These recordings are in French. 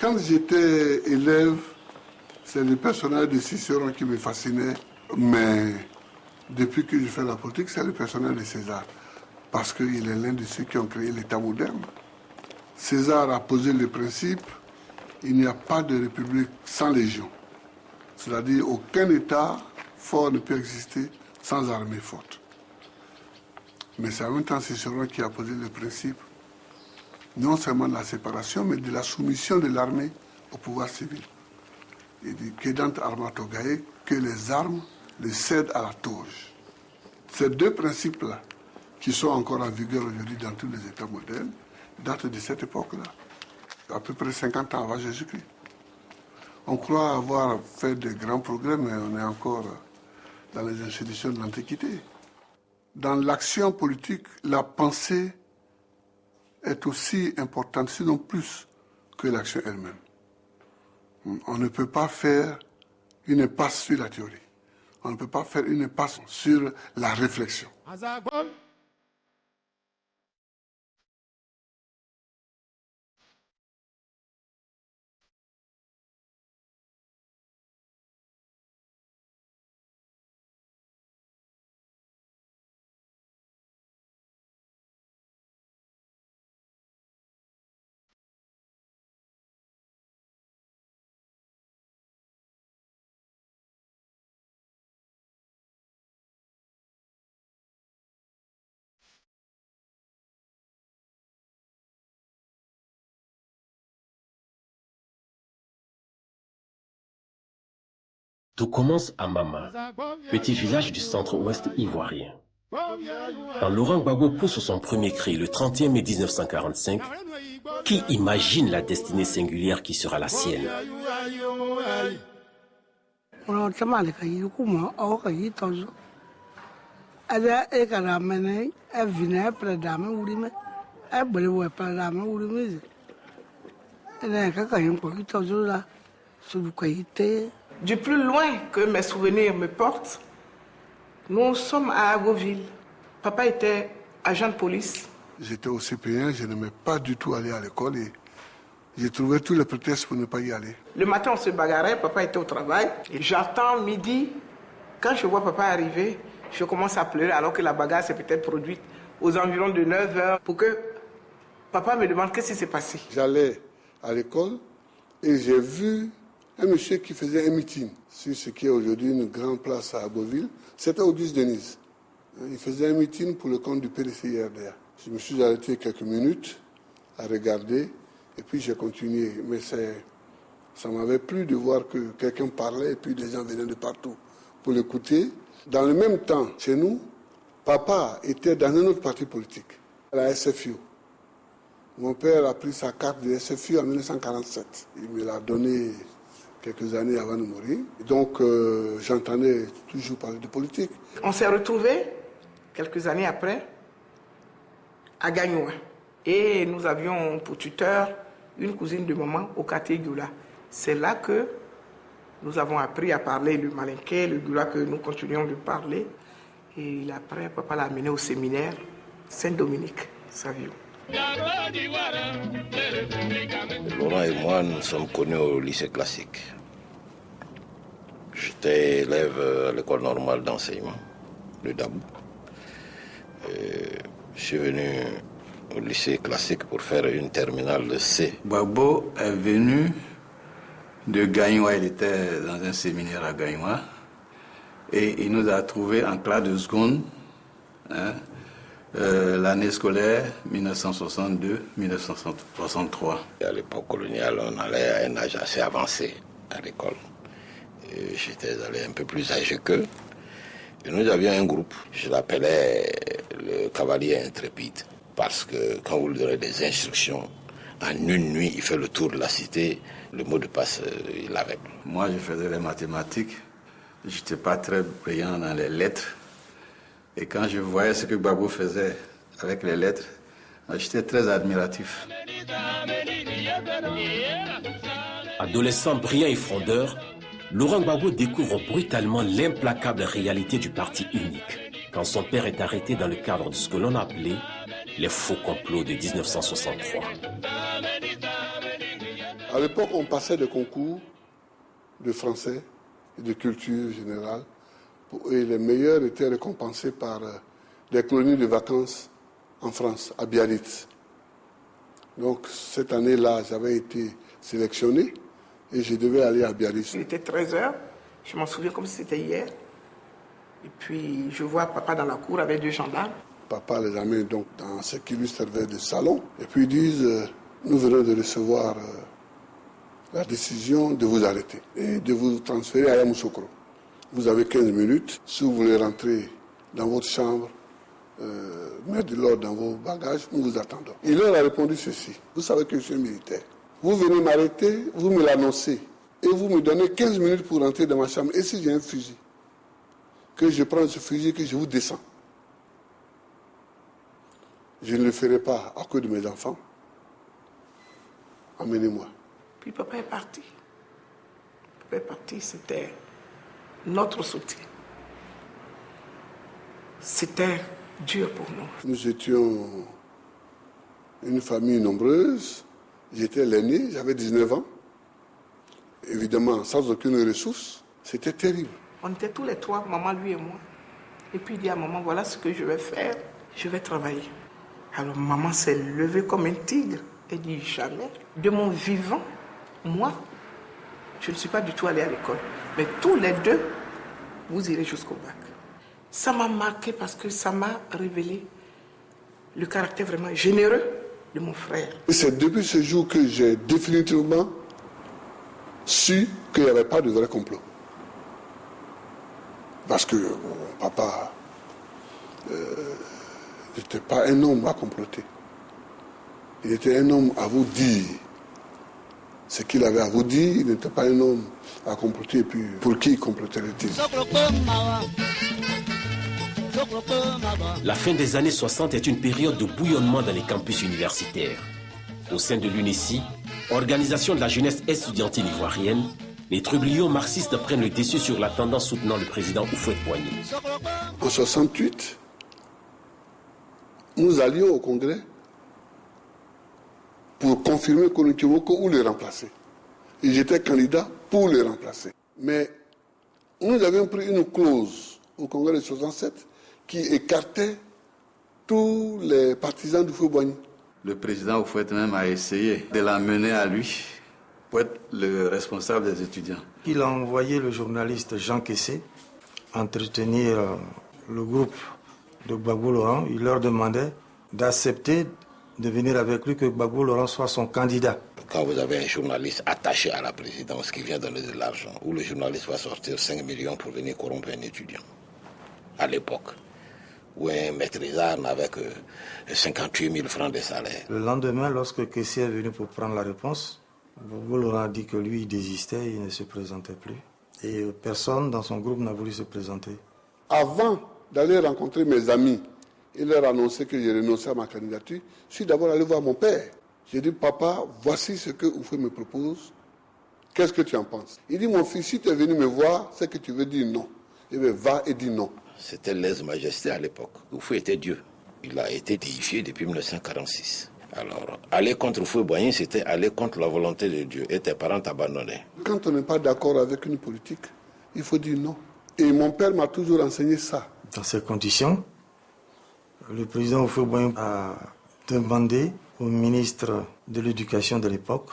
Quand j'étais élève, c'est le personnage de Cicéron qui me fascinait. Mais depuis que je fais la politique, c'est le personnage de César. Parce qu'il est l'un de ceux qui ont créé l'État moderne. César a posé le principe, il n'y a pas de république sans légion. C'est-à-dire aucun État fort ne peut exister sans armée forte. Mais c'est en même temps Cicéron qui a posé le principe non seulement de la séparation, mais de la soumission de l'armée au pouvoir civil. Il dit quedant armato gae, que les armes les cèdent à la toge. Ces deux principes-là, qui sont encore en vigueur aujourd'hui dans tous les États modernes, datent de cette époque-là, à peu près 50 ans avant Jésus-Christ. On croit avoir fait de grands progrès, mais on est encore dans les institutions de l'Antiquité. Dans l'action politique, la pensée est aussi importante, sinon plus, que l'action elle-même. On ne peut pas faire une impasse sur la théorie. On ne peut pas faire une impasse sur la réflexion. Tout commence à Mama, petit village du centre-ouest ivoirien. Quand Laurent Gbagbo pousse son premier cri le 31 mai 1945, qui imagine la destinée singulière qui sera la sienne? Du plus loin que mes souvenirs me portent, nous sommes à Agoville. Papa était agent de police. J'étais au CP1, je n'aimais pas du tout aller à l'école et j'ai trouvé tous les prétextes pour ne pas y aller. Le matin, on se bagarrait, papa était au travail. Et j'attends midi. Quand je vois papa arriver, je commence à pleurer alors que la bagarre s'est peut-être produite aux environs de 9 h pour que papa me demande qu'est-ce qui s'est passé. J'allais à l'école et j'ai vu un monsieur qui faisait un meeting sur ce qui est aujourd'hui une grande place à Agoville. C'était Auguste Denise. Il faisait un meeting pour le compte du PDCIRDA. Je me suis arrêté quelques minutes à regarder et puis j'ai continué. Mais ça m'avait plu de voir que quelqu'un parlait et puis des gens venaient de partout pour l'écouter. Dans le même temps, chez nous, papa était dans un autre parti politique, la SFU. Mon père a pris sa carte de SFU en 1947. Il me l'a donnée quelques années avant de mourir. Donc, j'entendais toujours parler de politique. On s'est retrouvés, quelques années après, à Gagnoua. Et nous avions pour tuteur une cousine de maman au quartier Gula. C'est là que nous avons appris à parler le malinqué, le Gula que nous continuons de parler. Et après, papa l'a amené au séminaire Saint-Dominique, Savio. Laurent et moi, nous sommes connus au lycée classique. J'étais élève à l'école normale d'enseignement, le Dabou. Je suis venu au lycée classique pour faire une terminale de C. Gbagbo est venu de Gagnoua, il était dans un séminaire à Gagnoua. Et il nous a trouvés en classe de seconde. L'année scolaire 1962-1963. À l'époque coloniale, on allait à un âge assez avancé à l'école. J'étais allé un peu plus âgé qu'eux. Et nous avions un groupe, je l'appelais le cavalier intrépide. Parce que quand vous lui donnez des instructions, en une nuit, il fait le tour de la cité, le mot de passe, il l'avait. Moi, je faisais les mathématiques. Je n'étais pas très brillant dans les lettres. Et quand je voyais ce que Gbagbo faisait avec les lettres, j'étais très admiratif. Adolescent brillant et frondeur, Laurent Gbagbo découvre brutalement l'implacable réalité du parti unique quand son père est arrêté dans le cadre de ce que l'on appelait les faux complots de 1963. À l'époque, on passait des concours de français et de culture générale. Et les meilleurs étaient récompensés par des colonies de vacances en France, à Biarritz. Donc cette année-là, j'avais été sélectionné et je devais aller à Biarritz. Il était 13h, je m'en souviens comme si c'était hier. Et puis je vois papa dans la cour avec 2 gendarmes. Papa les amène donc dans ce qui lui servait de salon. Et puis ils disent, nous venons de recevoir la décision de vous arrêter et de vous transférer à Yamoussoukro. Vous avez 15 minutes. Si vous voulez rentrer dans votre chambre, mettre de l'ordre dans vos bagages, nous vous attendons. Il leur a répondu ceci. Vous savez que je suis militaire. Vous venez m'arrêter, vous me l'annoncez. Et vous me donnez 15 minutes pour rentrer dans ma chambre. Et si j'ai un fusil, que je prends ce fusil, que je vous descends. Je ne le ferai pas à cause de mes enfants. Emmenez-moi. Puis papa est parti. Papa est parti, c'était notre soutien. C'était dur pour nous. Nous étions une famille nombreuse. J'étais l'aîné, j'avais 19 ans. Évidemment, sans aucune ressource. C'était terrible. On était tous les 3, maman, lui et moi. Et puis il dit à maman, voilà ce que je vais faire. Je vais travailler. Alors maman s'est levée comme un tigre. Elle dit, jamais. De mon vivant, moi, je ne suis pas du tout allée à l'école. Mais tous les 2, vous irez jusqu'au bac. Ça m'a marqué parce que ça m'a révélé le caractère vraiment généreux de mon frère. Et c'est depuis ce jour que j'ai définitivement su qu'il n'y avait pas de vrai complot. Parce que papa n'était pas un homme à comploter. Il était un homme à vous dire ce qu'il avait à vous dire. Il n'était pas un homme à comploter. Et puis, pour qui comploterait-il? La fin des années 60 est une période de bouillonnement dans les campus universitaires. Au sein de l'UNESI, organisation de la jeunesse estudiantine ivoirienne, les trublions marxistes prennent le dessus sur la tendance soutenant le président Houphouët-Boigny. En 68, nous allions au Congrès pour confirmer Konu Timboko ou le remplacer. Et j'étais candidat pour le remplacer. Mais nous avions pris une clause au Congrès de 67 qui écartait tous les partisans du Houphouët-Boigny. Le président Houphouët même a essayé de l'amener à lui pour être le responsable des étudiants. Il a envoyé le journaliste Jean Kessé entretenir le groupe de Gbagbo Laurent. Il leur demandait d'accepter de venir avec lui, que Gbagbo Laurent soit son candidat. Quand vous avez un journaliste attaché à la présidence qui vient donner de l'argent, où le journaliste va sortir 5 millions pour venir corrompre un étudiant, à l'époque, où un maîtrisard n'avait que 58 000 francs de salaire. Le lendemain, lorsque Kessé est venu pour prendre la réponse, Gbagbo Laurent a dit que lui, il désistait, il ne se présentait plus. Et personne dans son groupe n'a voulu se présenter. Avant d'aller rencontrer mes amis et leur annoncer que j'ai renoncé à ma candidature, je suis d'abord allé voir mon père. J'ai dit, papa, voici ce que Houphouët me propose. Qu'est-ce que tu en penses? Il dit, mon fils, si tu es venu me voir, c'est que tu veux dire non. Eh bien, va et dis non. C'était lèse-majesté à l'époque. Houphouët était Dieu. Il a été déifié depuis 1946. Alors, aller contre Houphouët-Boigny, c'était aller contre la volonté de Dieu. Et tes parents t'abandonnaient. Quand on n'est pas d'accord avec une politique, il faut dire non. Et mon père m'a toujours enseigné ça. Dans ces conditions, le président Houphouët-Boigny a demandé au ministre de l'Éducation de l'époque,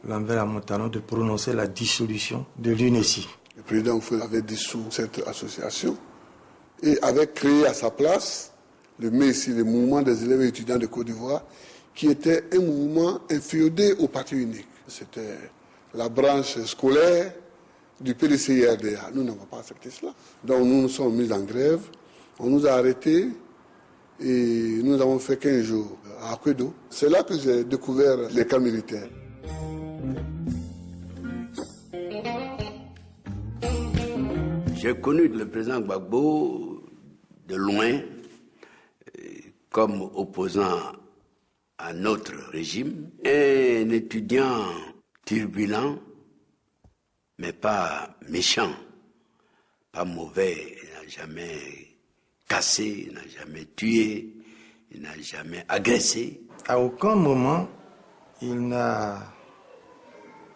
Lambert Amontano, de prononcer la dissolution de l'UNESI. Le président Houphouët avait dissous cette association et avait créé à sa place le MESI, le mouvement des élèves et étudiants de Côte d'Ivoire, qui était un mouvement inféodé au parti unique. C'était la branche scolaire du PDCI-RDA. Nous n'avons pas accepté cela. Donc nous nous sommes mis en grève, on nous a arrêtés et nous avons fait 15 jours à Akwedo. C'est là que j'ai découvert les camps militaires. J'ai connu le président Gbagbo de loin comme opposant à notre régime, un étudiant turbulent, mais pas méchant, pas mauvais. Il n'a jamais cassé, il n'a jamais tué, il n'a jamais agressé. À aucun moment, il n'a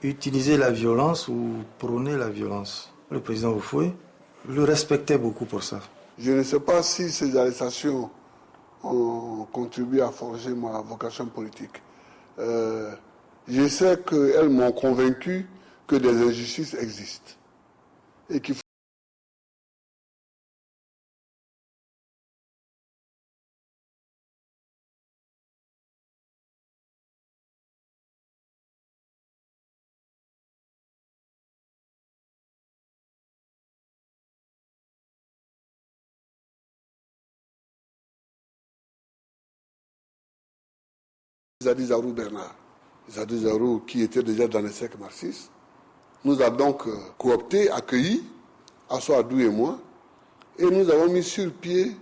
utiliser la violence ou prôner la violence. Le président Houphouët le respectait beaucoup pour ça. Je ne sais pas si ces arrestations ont contribué à forger ma vocation politique. Je sais qu'elles m'ont convaincu que des injustices existent et qu'il faut Zadi Zarou Bernard. Zadi Zarou, qui était déjà dans les cercles marxistes, nous a donc coopté, accueillis, Assou Adou et moi, et nous avons mis sur pied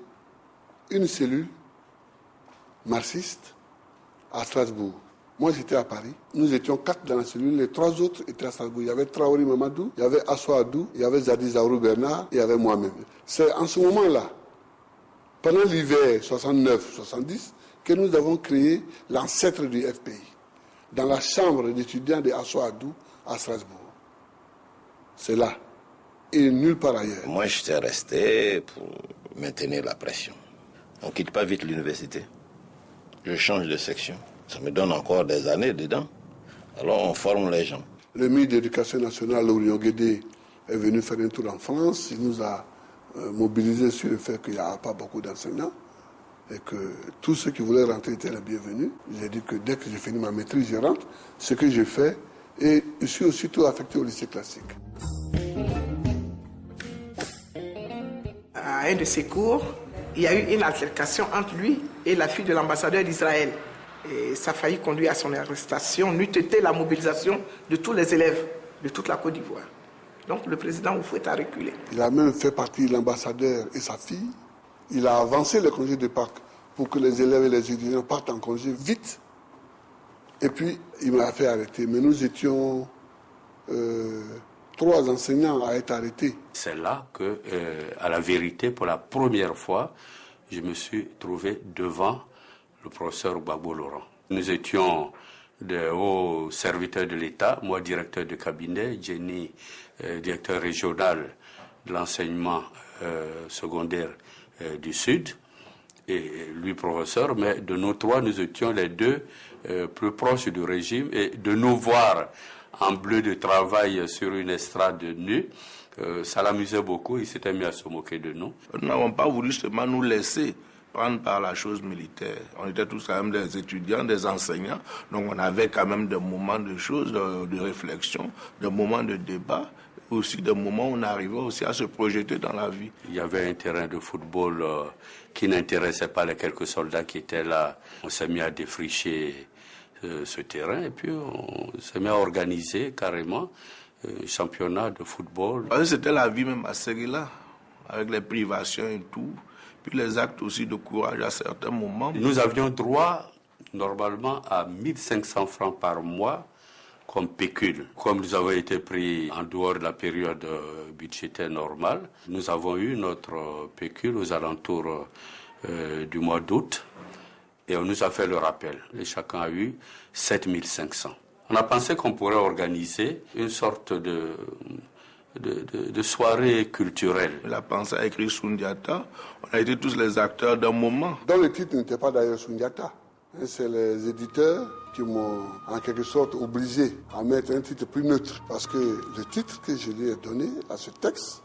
une cellule marxiste à Strasbourg. Moi, j'étais à Paris. Nous étions 4 dans la cellule, les 3 autres étaient à Strasbourg. Il y avait Traoré Mamadou, il y avait Assou Adou, il y avait Zadi Zarou Bernard, et il y avait moi-même. C'est en ce moment-là, pendant l'hiver 69-70, que nous avons créé l'ancêtre du FPI, dans la chambre d'étudiants de Assou Adou à Strasbourg. C'est là, et nulle part ailleurs. Moi, j'étais resté pour maintenir la pression. On ne quitte pas vite l'université. Je change de section. Ça me donne encore des années dedans. Alors, on forme les gens. Le ministre de l'Éducation nationale, Laurent Guédé, est venu faire un tour en France. Il nous a mobilisés sur le fait qu'il n'y a pas beaucoup d'enseignants et que tous ceux qui voulaient rentrer étaient les bienvenus. J'ai dit que dès que j'ai fini ma maîtrise, je rentre. Ce que j'ai fait, et je suis aussitôt affecté au lycée classique. À un de ses cours, il y a eu une altercation entre lui et la fille de l'ambassadeur d'Israël. Et ça a failli conduire à son arrestation, n'eût été la mobilisation de tous les élèves de toute la Côte d'Ivoire. Donc le président Houphouët a reculé. Il a même fait partie de l'ambassadeur et sa fille. Il a avancé le congé de Pâques pour que les élèves et les étudiants partent en congé vite. Et puis, il m'a fait arrêter. Mais nous étions 3 enseignants à être arrêtés. C'est là que, à la vérité, pour la première fois, je me suis trouvé devant le professeur Gbagbo Laurent. Nous étions de hauts serviteurs de l'État, moi directeur de cabinet, Jenny directeur régional de l'enseignement secondaire du Sud, et lui professeur, mais de nous 3, nous étions les 2 plus proches du régime, et de nous voir en bleu de travail sur une estrade nue, ça l'amusait beaucoup, il s'était mis à se moquer de nous. Nous n'avons pas voulu seulement nous laisser prendre par la chose militaire. On était tous quand même des étudiants, des enseignants, donc on avait quand même des moments de choses, de réflexion, des moments de débat, aussi des moments où on arrivait aussi à se projeter dans la vie. Il y avait un terrain de football qui n'intéressait pas les quelques soldats qui étaient là. On s'est mis à défricher ce terrain et puis on s'est mis à organiser carrément un championnat de football. C'était la vie même à Séguéla, avec les privations et tout, puis les actes aussi de courage à certains moments. Nous avions droit normalement à 1500 francs par mois comme pécule. Comme nous avons été pris en dehors de la période budgétaire normale, nous avons eu notre pécule aux alentours du mois d'août et on nous a fait le rappel. Et chacun a eu 7500. On a pensé qu'on pourrait organiser une sorte de soirée culturelle. Il a pensé à écrire Soundiata. On a été tous les acteurs d'un moment. Dans le titre n'était pas d'ailleurs Soundiata. C'est les éditeurs qui m'ont en quelque sorte obligé à mettre un titre plus neutre. Parce que le titre que je lui ai donné à ce texte,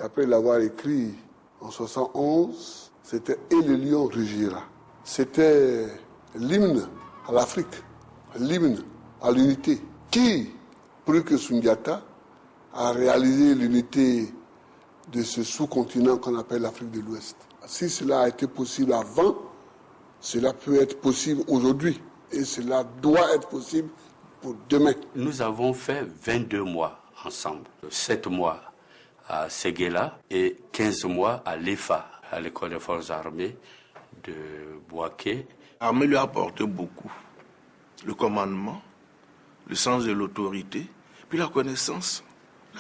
après l'avoir écrit en 71, c'était « Et le lion rugira ». C'était l'hymne à l'Afrique, l'hymne à l'unité. Qui, plus que Soundiata, a réalisé l'unité de ce sous-continent qu'on appelle l'Afrique de l'Ouest? Si cela a été possible avant, cela peut être possible aujourd'hui et cela doit être possible pour demain. Nous avons fait 22 mois ensemble, 7 mois à Séguéla et 15 mois à l'EFA, à l'école des forces armées de Bouaké. L'armée lui a apporté beaucoup. Le commandement, le sens de l'autorité, puis la connaissance,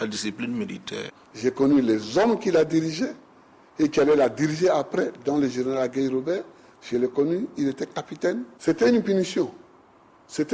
la discipline militaire. J'ai connu les hommes qui la dirigeaient et qui allaient la diriger après, dont le général Guy Robert. Je l'ai connu, il était capitaine. C'était une punition. C'était